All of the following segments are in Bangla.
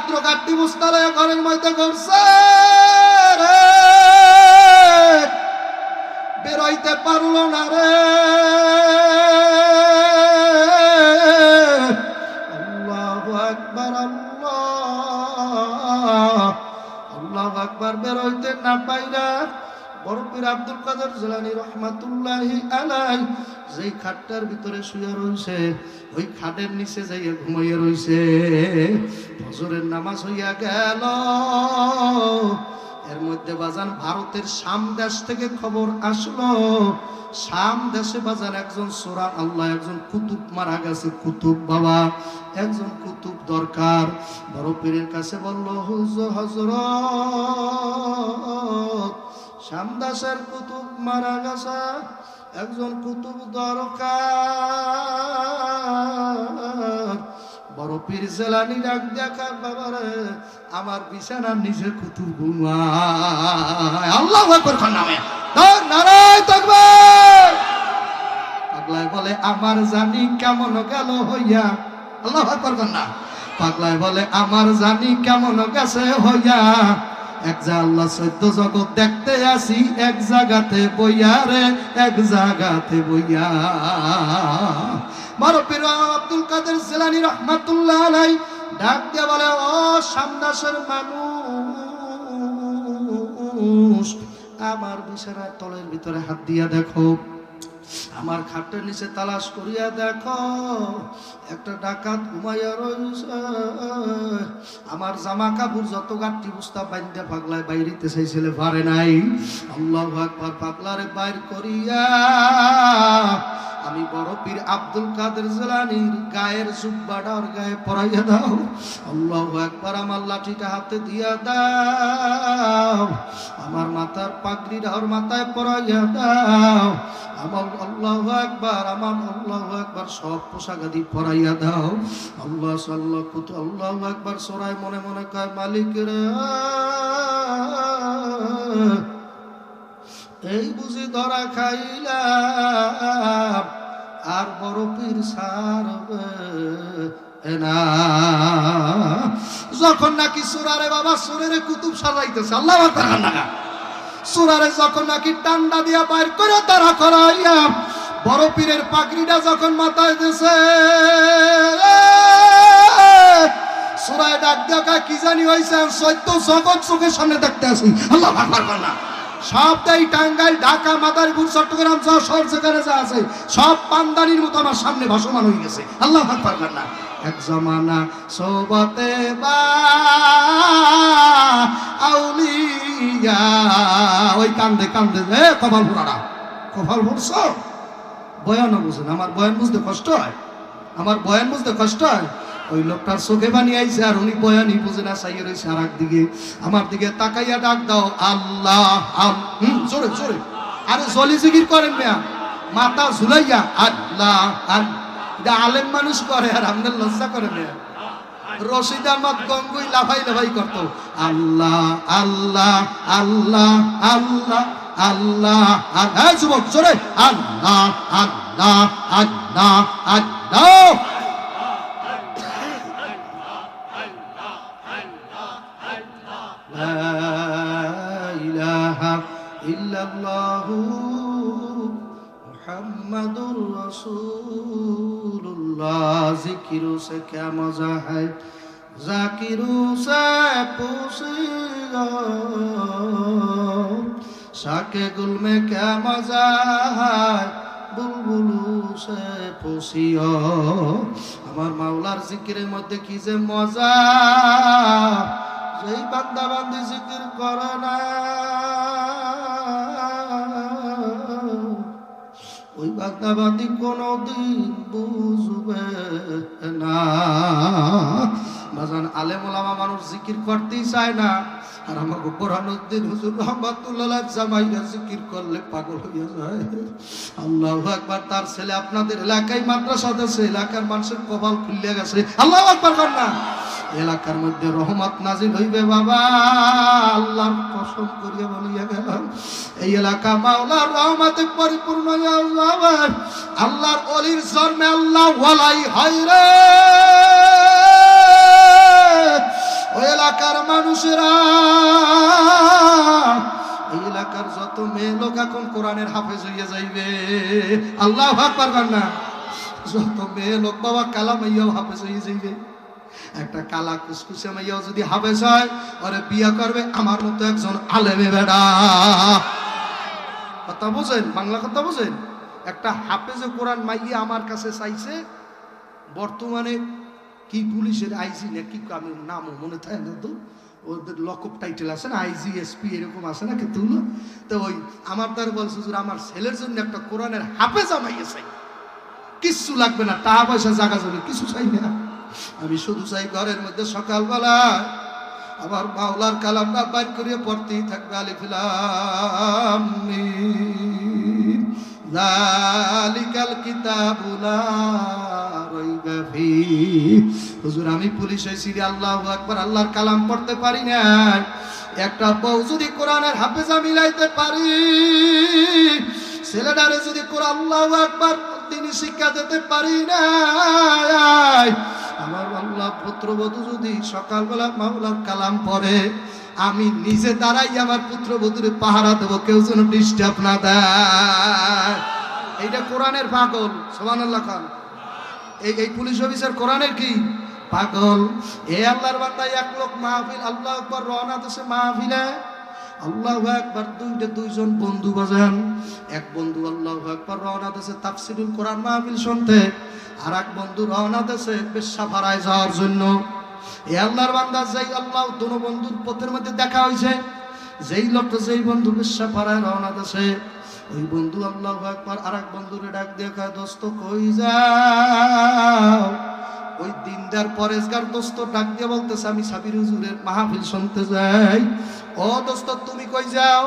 মাত্র গাড়ি মুস্তালয় ঘরের মধ্যে করছে বেরোইতে পারলো না রে। আল্লাহু আকবার, আল্লাহু আকবার। বেরোইতে না পাইরা বড় পীর আব্দুল কাদের জিলানী রহমাতুল্লাহি আলাইহি যেই খাটটার ভিতরে শুয়ে রইছে ওই খাটের নিচে যাইয়া ঘুমাইয়া রইছে। ফজরের নামাজ হইয়া গেল। এর মধ্যে বাজান ভারতের শাম দেশ থেকে খবর আসলো, শাম দেশে বাজান একজন সোরা আল্লাহ, একজন কুতুব মারা গেছে। কুতুব বাবা, একজন কুতুব দরকার। বড় পীরের কাছে বলল, হুজুর হযরত শাম দেশের কুতুব মারা গেছে, একজন কুতুব দরকার। বড় পীর জিলানী ডাক দেখা, বাবারে আমার বিছানার নিচে কুতুব ঘুমায়। আল্লাহু আকবার নামে নারায়ে তাকবীর। পাগলায় বলে আমার জানি কেমন গেল হইয়া। আল্লাহু আকবার না। পাগলায় বলে আমার জানি কেমন গেছে হইয়া। এক যা আল্লাহ 14 জগৎ দেখতে আসি এক জায়গাতে বইয়া রে, এক জায়গাতে বইয়া। বড় পীর আব্দুল কাদের জিলানী রহমাতুল্লাহ আলাইহি ডাক দিয়ে বলে, ও শামদাসের মানুষ, আমার বিছানার তলের ভিতরে হাত দিয়া দেখো, আমার খাটের নিচে তালাশ করিয়া দেখো, একটা ডাকাত ঘুমাইয়া রইছে। আমার জামা কাপড় যত গাঁটি বুস্তা বান্ধে পাগলায় বাইরিতে চাইছিলে পারে নাই। আল্লাহু আকবার। পাগলারে বাইর করিয়া আমি বড় পীর আব্দুল কাদের জিলানীর গায়ের জুব্বাটা ওর গায়ে পরাইয়া দাও। আল্লাহু আকবার। আমার লাঠিটা হাতে দিয়া দাও, আমার মাথার পাগড়িটা ওর মাথায় পরাইয়া দাও। আমার আল্লাহু আকবার, আমার আল্লাহু আকবার সব পোশাক আদি পরাইয়া দাও। আল্লাহ সাল্লাহ কুতু আল্লাহু আকবার। সরাই মনে মনে কয়, মালিক রে এই বুঝি ধরা খাইলাম, আর বড় পীর ছাড়বে না। যখন নাকি সুরারে বাবা সুরের কুতুব সাজাইতেছে, আল্লাহু আকবার না, সুরারে যখন নাকি টান্ডা দিয়া বাইর করে তারা করাইয়া বড় পীরের পাগড়িটা যখন মাথায় দিছে, সুরায় ডাক দেখা কি জানি হয়েছে, 14 জগৎ চোখের সামনে দেখতে আসি। আল্লাহু আকবার না। সব তাই টাঙ্গাইল, ঢাকা, মাদারীপুর, চট্টগ্রাম যা সব যেখানে যা আছে সব পান্দানির মতো আমার সামনে ভাসমান হয়ে গেছে। আল্লাহু আকবার না। এক জমানা সোবতে বা আউলিয়া, ওই কান্দে কান্দে কপাল ভরা, কপাল ভরছো। বয়ানও বুঝেন, আমার বয়ান বুঝতে কষ্ট হয়, আমার বয়ান বুঝতে কষ্ট হয়। ওই লোকটার চোখে বানিয়ে আইছে আর উনি বয়ানই বুঝে না, চাইয়ে রয়েছে আর একদিকে। আমার দিকে তাকাইয়া ডাক দাও, আল্লাহ। জোরে জোরে, আরে জলি জিকির করেন মেয়া, মাথা ঝুলাইয়া আল্লাহ। এটা আলেম মানুষ করে আর আপনার লজ্জা করে মেয়া। রশিদ আহমদ গঙ্গুই লাফাই লাফাই করতো, আল্লাহ আল্লাহ আল্লাহ আল্লাহ আল্লাহ। হ্যাঁ যুবক জোরে, আল্লাহ আল্লাহ আল্লাহ আল্লাহ। मुहम्मदुर रसूलुल्लाह। जिक्रों से क्या मजा है, जाकिरों से पूछियो, शाके गुल में क्या मजा है, बुलबुलों से पूछियो। আমার মাওলার জিকিরের মধ্যে কি যে মজা, যেই বান্দা বান্দি জিকির করে না ওই বান্দা বান্দি কোনদিন বুঝবে না। বাজান আলেম ওলামা মানুষ জিকির করতেই চায় না, আর আমাকে বোরহানুদ্দিন হুজুর রহমাতুল্লাহ জামাইরা জিকির করলে পাগল হইয়া যায়। আল্লাহু আকবার। তার ছেলে আপনাদের এলাকায় মাদ্রাসাতে আছে, এলাকার মানুষের কপাল খুলে গেছে। আল্লাহু আকবার কর না। এলাকার মধ্যে রহমত নাজিল হইবে বাবা, আল্লাহর কসম করিয়া বলিয়া গেলাম। এই এলাকা মাওলার রহমতে পরিপূর্ণ হইয়া যাবে। আল্লাহর ওলির জন্মে আল্লাহ ওয়ালাই হয় রে। এখন কোরআনের হাফেজ হইয়া যাইবে। আল্লাহু আকবার না। যত মেয়ে লোক বাবা কালা মাইয়াও হাফেজ হয়ে যাইবে। একটা কালা কুসকুসে মাইয়াও যদি হাফেজ হয় ওরে বিয়া করবে আমার মতো একজন আলেমে বেড়া। কথা বুঝেন, বাংলা কথা বুঝেন। একটা হাফেজে কোরআন মাইয়া আমার কাছে চাইছে, বর্তমানে কি পুলিশের আইজি না কি আমি নাম মনে থাকে না, তো ওদের লকআপ টাইটেল আছে না, আইজি এসপি এরকম আছে না কিন্তু। তো ওই আমার দ্বার বলছে যে আমার ছেলের জন্য একটা কোরআনের হাফেজা মাইয়া চাই, কিচ্ছু লাগবে না, টাকা পয়সা জায়গা যাবে কিছু চাই না, আমি শুধু চাই ঘরের মধ্যে সকালবেলা আমার মাওলার কালামটা বাইর করিয়ে পড়তেই থাকবে, আলিফ লাম মিম যালিকাল কিতাবু লা রাইবা ফীহি। হুজুর আমি পুলিশ হইছি, আল্লাহু আকবার, আল্লাহর কালাম পড়তে পারি না। একটা বউ যদি কোরআনের হাফেজা মিলাইতে পারি, ছেলেটারে যদি কোরআন আল্লাহু আকবার তিনি শিক্ষা দিতে পারি না, আমার আল্লাহ পুত্রবধূ যদি সকালবেলা মাওলার কালাম পড়ে, আমি নিজে দাঁড়াই আমার পুত্রবধূরে পাহারা দেবো, কেউ যেন ডিস্টার্ব না দেয়। এইটা কোরআনের পাগল, সুবহানাল্লাহ খান। এই পুলিশ অফিসার কোরআনের কি পাগল। এ আল্লাহর বান্দা এক লোক মাহফিল আল্লাহু আকবার রওনা দিয়েছে মাহফিলে, আল্লাহু আকবার দুইজন বন্ধু বাজান। এক বন্ধু আল্লাহু আকবার রওনা দিয়েছে তাফসীরুল কোরআন মাহফিল শুনতে, আর এক বন্ধু রওনা দিয়েছে বেশ্যাপাড়ায় যাওয়ার জন্য। এ আল্লাহর বান্দা যেই আল্লাহ দুনো বন্ধুর পথের মধ্যে দেখা হয়েছে, যেই লোকটা যেই বন্ধু বেশ্যাপাড়ায় রওনা দিয়েছে, ওই বন্ধু আল্লাহু আকবার আর এক বন্ধুরে ডাক দিয়ে কয়, দোস্ত কই যাও? ওই দিনদার পরেশগার দোস্ত ডাক দিয়ে বলতেছে, আমি সাবির হুজুরের মাহফিল শুনতে যাই। ও দোস্ত তুমি কই যাও?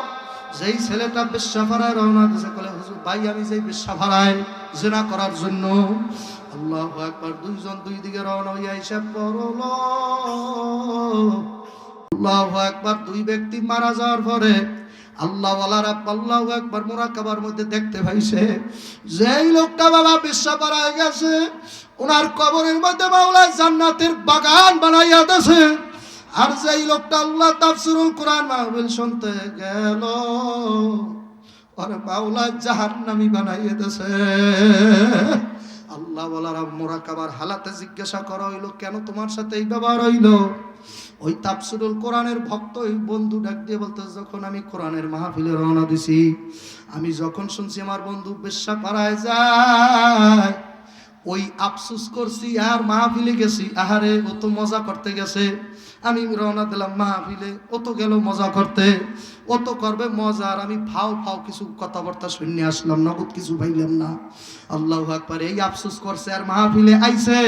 যেই ছেলেটা বেশ্যাপাড়ায় রওনা দিয়েছে বলে, হুজুর ভাই আমি যাই বেশ্যাপাড়ায় জিনা করার জন্য। আল্লাহু আকবার, দুইজন দুই দিকে রওনা হইয়া এসে পড়ল। আল্লাহু আকবার, দুই ব্যক্তি মারা যাওয়ার পরে আল্লাহওয়ালারা আল্লাহু আকবার মুরাকাবার মধ্যে দেখতে পাইছে, যেই লোকটা বাবা বেশ্যাপাড়ায় গেছে ওনার কবরের মধ্যে মাওলা জান্নাতের বাগান বানাইয়া দিয়েছে। আর যেই লোকটা আল্লাহ তাফসীরুল কোরআন মাহফিল শুনতে গেল ওরে মাওলা জাহান্নামী বানাইয়া দিয়েছে। আল্লাহওয়ালারা মুরাকাবার হালাতে জিজ্ঞাসা করা হইল, কেন তোমার সাথে এই ব্যবহার হইল? ওই তাফসীরুল কোরআনের ভক্ত ওই বন্ধু ডাক দিয়ে বলতে, যখন আমি কোরআনের মাহফিলে রওনা দিছি, আমি যখন শুনছি আমার বন্ধু বেশ্যাপাড়ায় যায়, ওই আফসোস করছি আর মাহফিলে গেছি, আহারে ও তো মজা করতে গেছে, আমি রওনা দিলাম মাহফিলে, ও তো গেল মজা করতে, ও তো করবে মজা, আর আমি ফাও ফাও কিছু কথাবার্তা শুনে আসলাম, নগদ কিছু পাইলাম না। আল্লাহু আকবার, এই আফসোস করছে আর মাহফিলে আইছে।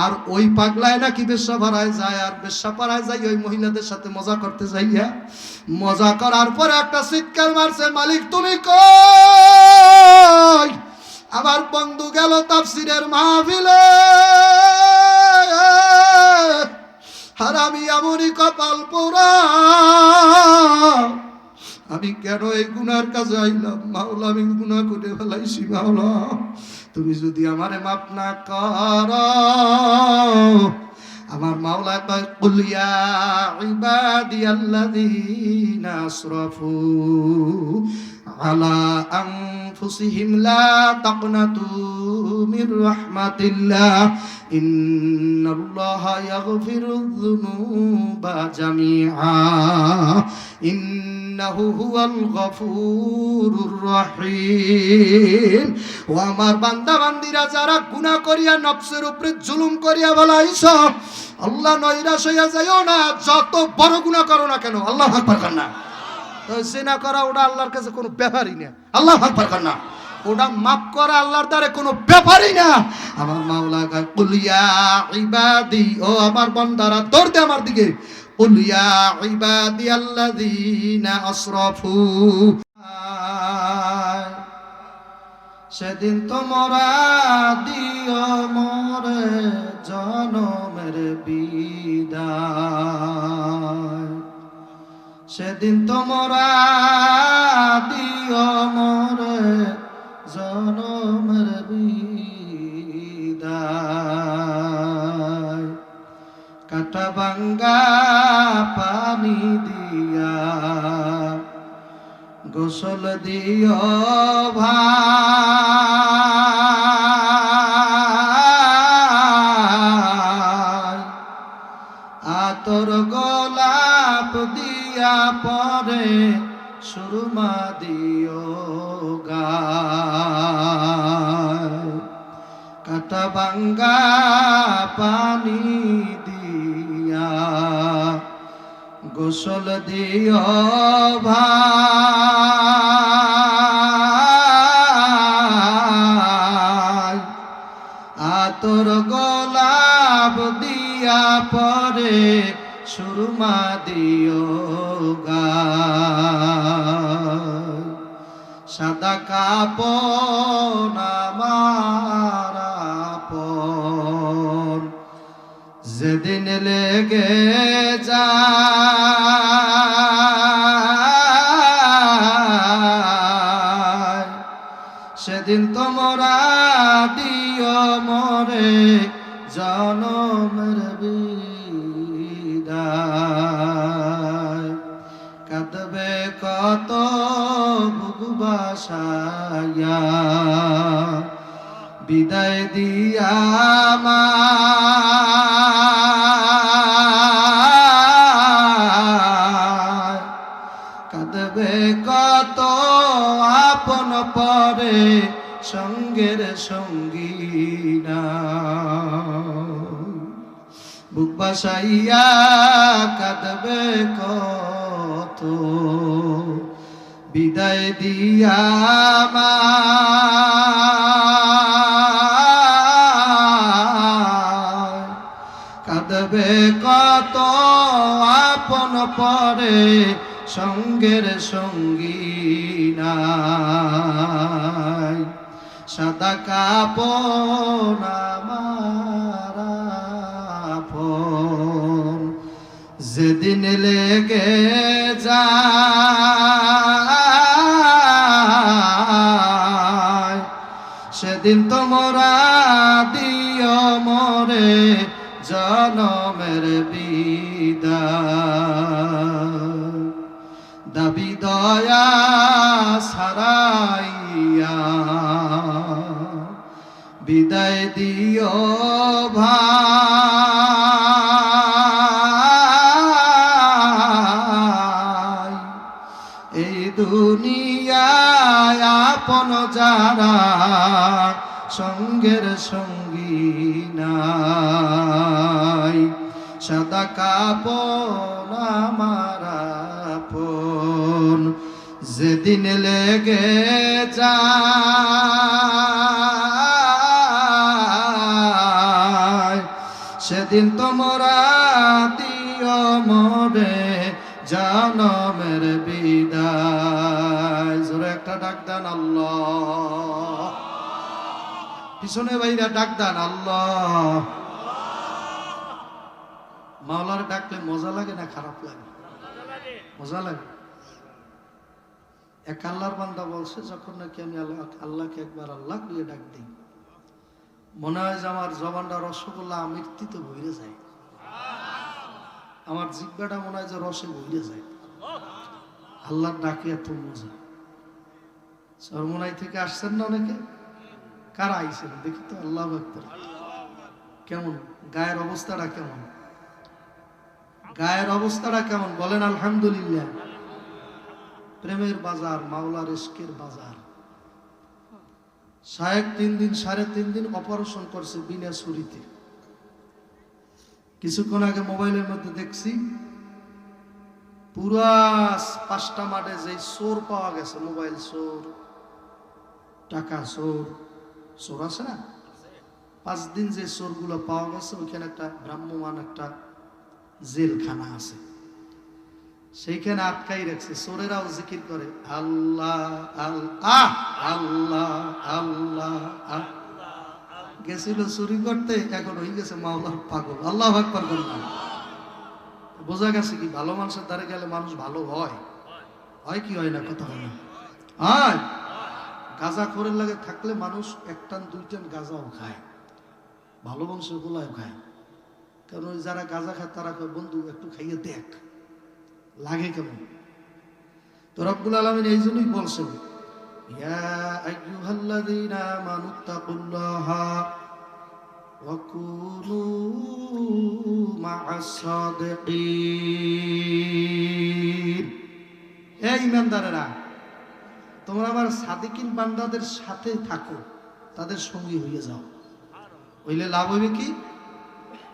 আর ওই পাগলায় নাকি বেশ্যাপাড়ায় যায়, আর বেশ্যাপাড়ায় যাই ওই মহিলাদের সাথে মজা করতে যাইয়া মজা করার পরে একটা চিৎকার মারছে, মালিক তুমি কই? আমার বন্ধু গেল তাফসীরের মাহফিলে, আর আমি এমনই কপাল পোড়া, আমি কেন এই গুনার কাজে আইলাম? মাওলা আমি গুনাহ করে ফেলাইছি, মাওলা তুমি যদি আমারে মাফ না করো। আমার মাওলা কয়, কুল ইয়া ইবাদিয়াল্লাযীনা আসরাফু আলা আনফুসিহিম লা তাকনাতু মির রাহমাতিল্লাহ ইন্নাল্লাহা ইয়াগফিরুয যুনুবা জামিআ ইন্নাহু হুয়াল গফুরুর রহিম। ও আমার বান্দা বান্দিরা, যারা গুনাহ করিয়া নফসের উপরে জুলুম করিয়া বলাইছ, আল্লাহ নৈরাশ হইয়া যাইও না, যত বড় গুনাহ করো না কেন, আল্লাহু আকবার কর না। তো জিনা করা ওটা আল্লাহর কাছে কোনো ব্যাপারই না, আল্লাহু আকবার কর না। ওটা মাফ করা আল্লাহর দ্বারে কোনো ব্যাপারই না। আমার মাওলা কয়, কুল ইয়া ইবাদি, ও আমার বান্দারা দৌড় দে আমার দিকে, কুল ইয়া ইবাদিয়াল্লাযীনা আসরাফু। সেদিন তোমরা দিও মোরে জনমের বিদায়, সেদিন তোমরা দিও মোরে জনমের বিদায়। কাটা ভাঙ্গা পানি দিয়া গোসল দিও ভাই, আতর গোলাপ দিয়া পরে সুরমা দিও গায়, কাটা ভাঙ্গা পানি দিয়া গোসল দিও ভাই, আতর গোলাপ দিয়া পরে সুরমা দিও গায়, সাদা কাপড় আমার আপন যেদিন লেগে যায়, সেদিন তোমরা দিও মরে জনমের বিদায়, কাঁদবে কত বুক বাসায়া বিদায় দিয়া আমায়, কাঁদবে কত আপন পরে সঙ্গের সঙ্গী না, বুক বাসাইয়া কাঁদবে কত বিদায় দিয়া আমায়, কাঁদবে কত আপন পরে সঙ্গের সঙ্গী নাই, সাদা কাপড় আমার আপন যেদিন লেগে যায়, সেদিন তোমরা দিও মরে জনমের বিদায়, দাবি দয়া ছাড়াইয়া বিদায় দিও ভাই, এই দুনিয়ায় আপন যারা সঙ্গের সঙ্গী নাই, সাদা কাপড় আমার আপন যেদিন লেগে যায়, সেদিন তোমরা দিও মরে জনমের বিদায়। জোরে একটা ডাক দেন আল্লাহ, পিছনে ভাইরা ডাক দেন আল্লাহ। মাওলার ডাকলে মজা লাগে না খারাপ লাগে? মজা লাগে। এক আল্লাহর বান্দা বলছে, যখন নাকি আমি আল্লাহকে একবার আল্লাহ দিয়ে ডাক দিই, মনে হয় যে আমার জবানটা রসগোল্লা আমৃত্যুতে ভরে যায়, আমার জিহ্বাটা মনে হয় যে রসে ভরে যায়। আল্লাহর ডাকে এত মজা। চরমোনাই থেকে আসছেন না অনেকে? কারা আইছেন দেখি তো? আল্লাহু আকবার। কেমন গায়ের অবস্থাটা? কেমন গায়ের অবস্থাটা? কেমন বলেন আলহামদুলিল্লাহ। প্রেমের বাজার, মাওলার ইশকের বাজার। সাহেব 3 দিন 3.5 দিন অপারেশন করছে বিনা ছুরিতে। কিছুক্ষণ আগে মোবাইলের মধ্যে দেখছি, পুরা 5টা মাঠে যে চোর পাওয়া গেছে, মোবাইল চোর, টাকা চোর, চোর আছে না, 5 দিন যে চোরগুলো পাওয়া গেছে, ওইখানে একটা ভ্রাম্যমান একটা জেলখানা আছে, সেইখানে আটকাই রাখছে। চোরেরাও জিকির করে আল্লাহ আল্লাহ আল্লাহ আল্লাহ। গেছিল চুরি করতে, এখন হয়ে গেছে মাওলার পাগল। আল্লাহু আকবার বললাম। বোঝা গেছে কি, ভালো মানুষের দ্বারে গেলে মানুষ ভালো হয়। হয় কি হয় না? কথা হয় না? হয়। গাঁজা খোরের লাগে থাকলে মানুষ 1 টান 2 টান গাঁজাও খায়, ভালো মানুষের গোলায় খায়। কারণ ওই যারা গাঁজা খায় তারা কয়, বন্ধু একটু খাইয়ে দেখ লাগে কেমন। তো রব্বুল আলামিন এই জন্যই বলছেন, ইয়া আইয়ুহাল্লাযীনা আমানুত্তাকুল্লাহা ওয়া কুনু মা'আস সাদিকিন। হে ঈমানদারেরা, তোমরা আমার সাদিকিন বান্দাদের সাথে থাকো, তাদের সঙ্গী হয়ে যাও। হইলে লাভ হইবে কি?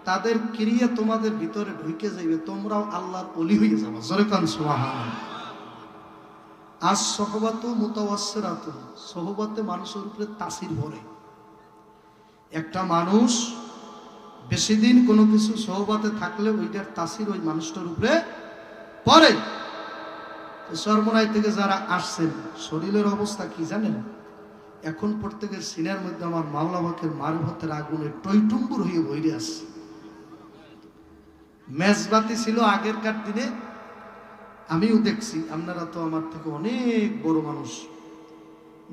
তাদের ক্রিয়া তোমাদের ভিতরে ঢুকে যাইবে, তোমরাও আল্লাহর ওলি হয়ে যাবে। জোরে কান সুবহানাল্লাহ। আজ সহবাতু মুতাওয়াসসিরাতু, সহবতে মানুষের উপরে তাসির পড়ে। একটা মানুষ বেশি দিন কোনো কিছু সহবতে থাকলে ওইটার তাসির ওই মানুষটার উপরে পড়ে। চরমোনাই থেকে যারা আসছেন, শরীরের অবস্থা কি জানেন? এখন প্রত্যেকের সিনার মধ্যে আমার মাওলা পাকের মারফতের আগুনে টইটুম্বুর হয়ে বইরে আসছে। মেজবাতি ছিল আগেরকার দিনে, আমিও দেখছি, আপনারা তো আমার থেকে অনেক বড় মানুষ,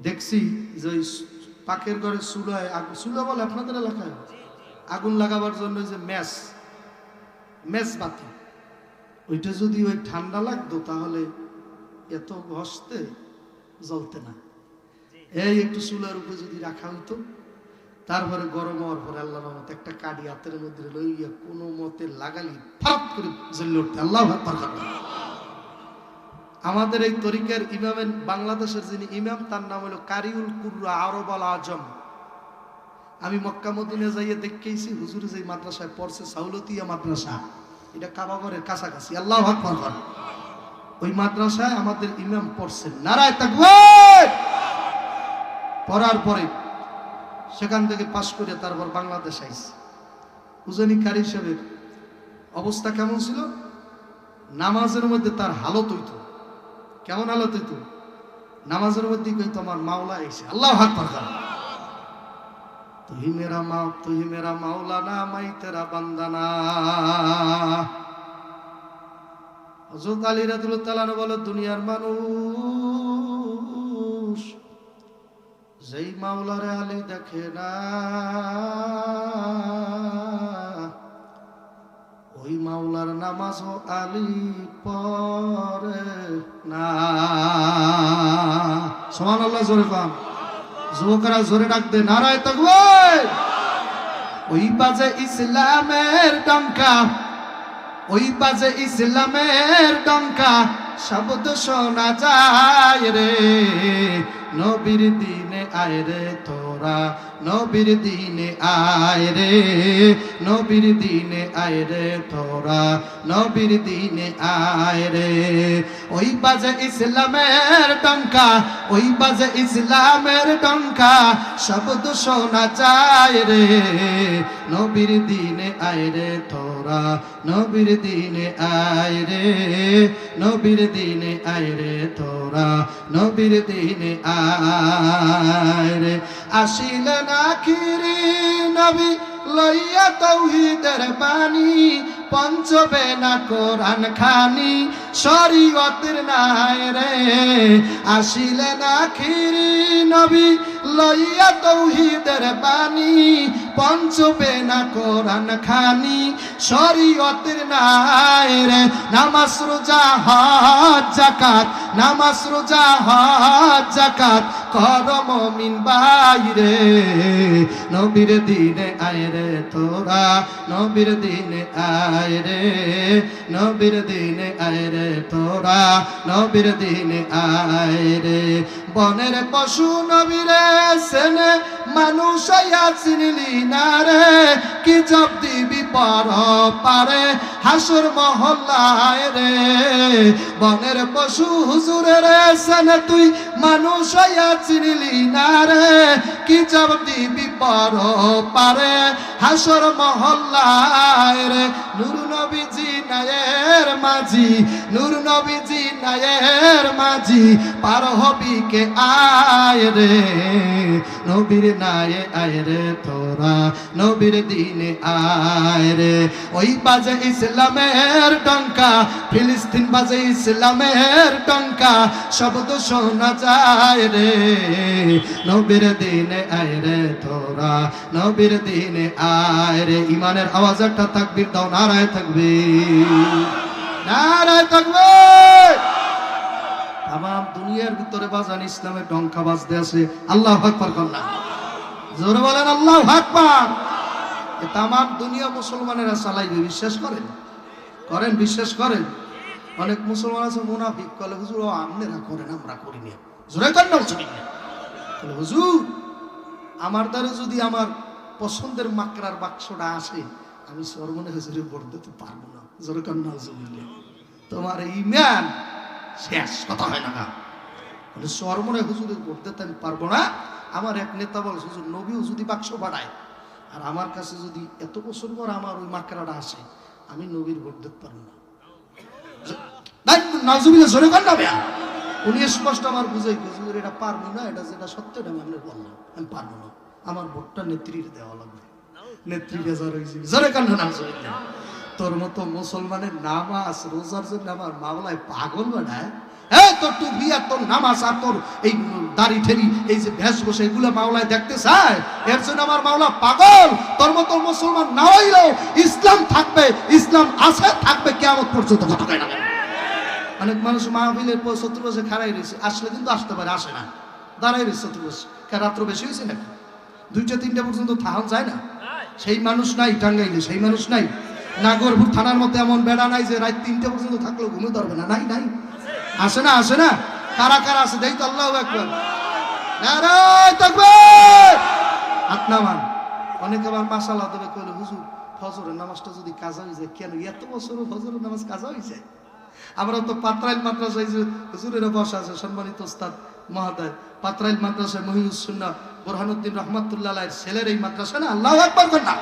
দেখছি যে ওই পাকের ঘরে চুলায় আগুন, চুলা বলে আপনাদের এলাকায়, আগুন লাগাবার জন্য যে মেজবাতি, ওইটা যদি ওই ঠান্ডা লাগতো তাহলে এত ঘষতে জ্বলতে না। এই একটু চুলার উপরে যদি রাখা হইতো, তারপরে গরম হওয়ার পরে আল্লাহর রহমতে একটা কাঠি হাতের মধ্যে লইয়া কোনো মতে লাগালি ফাপ করে জ্বলে উঠতে। আল্লাহু আকবার। আমাদের এই তরিকার ইমামের, বাংলাদেশের যিনি ইমাম, তার নাম হলো কারিউল কুররা আরব আল আজম। আমি মক্কা মদিনা যাইয়ে দেখেছি, হুজুর যে মাদ্রাসায় পড়ছে, সাউলতিয়া মাদ্রাসা, এটা কাবাগরের কাছাকাছি। আল্লাহু আকবার। ওই মাদ্রাসায় আমাদের ইমাম পড়ছেন। নারায়ে তাকবীর। পড়ার পরে সেখান থেকে পাশ করে তারপর বাংলাদেশ আইছে। উজানি কারি সাহেবের অবস্থা কেমন ছিল? নামাজের মধ্যে তার হালত হইতো, কেমন হালত হইতো? নামাজের মধ্যে কইতো আমার মাওলা এসে। আল্লাহু আকবার। তুই মেরা মাওলানা, মাই তেরা বান্দানা। হযরত আলী রাদিয়াল্লাহু তাআলা বলে, দুনিয়ার মানুষ যেই মাওলারে আলী দেখে না, ওই মাওলার নামাজও আলী পড়ে না। সুবহানাল্লাহ। জোরে কান, যুবকরা জোরে ডাক দে, নারায়ে তাকবীর। ওই বাজে ইসলামের ডঙ্কা, ওই বাজে ইসলামের ডঙ্কা, শব্দ শোনা যায় রে, নবীর দিনে আয় রে তোরা, নবীর দিনে আয় রে, নবীর দিনে আয় রে তোরা, নবীর দিনে আয় রে। ওই বাজে ইসলামের ডঙ্কা, ওই বাজে ইসলামের ডঙ্কা, শব্দ শোনা যায় রে, নবীর দিনে আয় রে তোরা, নবীর দিনে আয় রে, নবীর দিনে আয় রে তোরা, নবীর দিনে আয় রে। আসিলেন আখিরি নবী লইয়া তাওহীদের বাণী, পঞ্চবে না কোরআন খানি, শরীয়তের নাই রে। আসিলেন আখিরি নবী লইয়া তাওহীদের বাণী, পঞ্চবে না কোরআন খানি, শরীয়তের নাই রে। নামাজ রোজা হজ যাকাত, নামাজ রোজা হজ যাকাত কর মুমিন বাইরে, নবীর দিনে আয় রে তোরা, নবীর দিনে আয় রে, নবীর দিনে আয় রে তোরা, নবীর দিনে আয় রে। বনের পশু নবীরে সেনে মানুষ আয়া চিনলি না রে, কি জব দিবি পর পারে হাসর মহল্লায় রে। বনের পশু হুজুরের সেনে তুই মানুষ আয়া চিনলি না রে, কি জব দিবি পর পারে হাসর মহল্লায় রে। নূর নবীজি নায়ের মাঝি, নূর নবীজি নায়ের মাঝি, পার হবি কে আয় রে, নবীর নায়ে আয় রে তোরা, নবীর দিনে আয় রে। ওই বাজে ইসলামের ডঙ্কা, ফিলিস্তিন বাজে ইসলামের ডঙ্কা, শব্দ শোনা যায় রে, নবীর দিনে আয় রে তোরা, নবীর দিনে আয় রে। ইমানের আওয়াজ একটা তাকবীর দাও, নারায়ে তাকবীর, নারায়ে তাকবীর। দুনিয়ার ভিতরে বাজান ইসলামের ডঙ্কা বাজতে আছে। আল্লাহু আকবার কোন না, জোরে বলেন আল্লাহু আকবার। তাম দুনিয়া মুসলমানেরা চালাইবে, বিশ্বাস করেন? করেন, বিশ্বাস করেন? অনেক মুসলমান আছে মুনাফিক, কলে হুজুর ও আপনারা করেন আমরা করি না, জোরে করেন না বলে হুজুর আমার দ্বারা যদি আমার পছন্দের মাকড়ার বাক্সটা আসে আমি সর্বনে হুজুরে ভোট দিতে পারবো না, জোরে করেন না হুজুর। তোমার ঈমান শেষ, কথা হয় না বলে সর্বনে হুজুরে ভোট দিতে আমি পারবো না। আমার এক নেতা বলে হুজুর নবীও যদি বাক্স বাড়ায় আর আমার কাছে যদি এত বছর পর আমার ওই মাকড়াটা আসে আমি নবীর ভোট দিতে পারবো না। উনি স্পষ্ট আমার বুঝাই হুজুর এটা পারবো না, এটা যেটা সত্য এটা আমি আপনার বললাম আমি পারবো না, আমার ভোটটা নেত্রীর দেওয়া লাগবে। নেত্রী বেজার হয়েছে, জোরে কান্না নাম। তোর মতো মুসলমানের নামাজ রোজার জন্য আমার মাওলায় পাগল বানায়। তোর টুপি আর তোর নামাজ আর তোর এই দাড়ি ঠেরি এই যে ভেষ বসে এগুলো মাওলায় দেখতে চায়, এর জন্য আমার মাওলা পাগল। তোর মতো মুসলমান না হইলেও ইসলাম থাকবে, ইসলাম আছে থাকবে কিয়ামত পর্যন্ত, কথা কয় না। অনেক মানুষ মাহফিলের পর চতুর্পাশে খাড়াই রয়েছে, আসলে কিন্তু আসতে পারে, আসে না, দাঁড়াই রয়েছে চতুর্পাশে। রাত্র বেশি হয়েছে নাকি? 2টা-3টা পর্যন্ত থাহন যায় না? সেই মানুষ নাই টাঙ্গাইলে, সেই মানুষ নাই নাগরপুর থানার মধ্যে এমন বেড়া নাই যে রাত 3টা পর্যন্ত থাকলেও ঘুমে ধরবে না, নাই নাই, আসে না, আসে না। কারা কারা আছে দেই তো, আল্লাহু আকবার, নারায়ে তাকবীর, হাত নামান। অনেকে আবার মাশাআল্লাহ তবে কইলো হুজুর ফজরের নামাজটা যদি কাজা হয়ে যায়, কেন এত বছরও ফজরের নামাজ কাজা হয়ে যায়? আমরা তো পাত্রাইল মাদ্রাসায় যে হুজুরেরা বসা আছে, সম্মানিত ওস্তাদ মহোদয়, পাত্রাইল মাদ্রাসায় মহিউস সুন্নাহ বোরহানুদ্দিন রহমাতুল্লাহ আলাইহির ছেলের এই মাদ্রাসা না, আল্লাহু আকবার কর না।